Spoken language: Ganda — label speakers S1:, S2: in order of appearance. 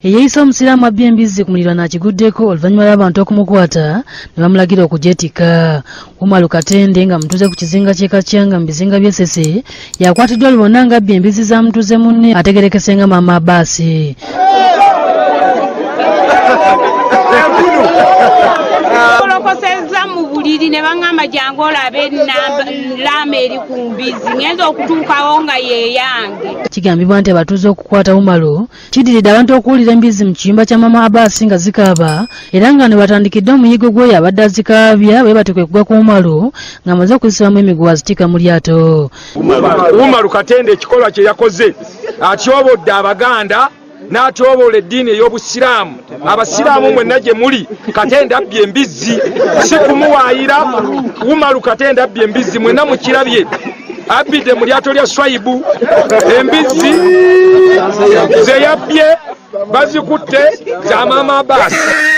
S1: Eyeyisa omusiraamu Abye Embizzi ku muliro n'akiguddeko oluvannyuma lw'abantu okumukwata ne bamulagira okugyetika. Umar Katende nga mutuuze ku kizinga ky'e Kakyanga mu bizinga by'Essese yakwatiddwa lubona nga Abye Embizzi z'amutuuze munne ategerekese nga maama Abasi.
S2: Olokosezza mu buliri ne baŋŋamba jangu olabe laama eri ku mbizzi ngenda okutuukawo nga yeeyange.
S1: Kigambibwa nti abatuuze okukwata Umar kiddiridde abantu okuwulira embizzi mu kiyumba kya maama Abasi nga zikaaba era nga ne batandikidde omuyiggo gwe yabadde azikaabya bwe batekwe kugwa ku Umar nga amaze okuzisibamu emiguwa azitika mu lyato.
S3: Umar Katende ekikolwa kye yakoze atyobodde Abaganda n'atyobola eddiini ey'Obusiraamu. Abasiraamu mwenna gye muli Katende Abye Embizzi si kumuwaayira. Umar Katende Abye Embizzi mwenna mukirabye abidde mu lyato lya Swaibu. Embizzi ze yabbye bazikutte za maama Abasi.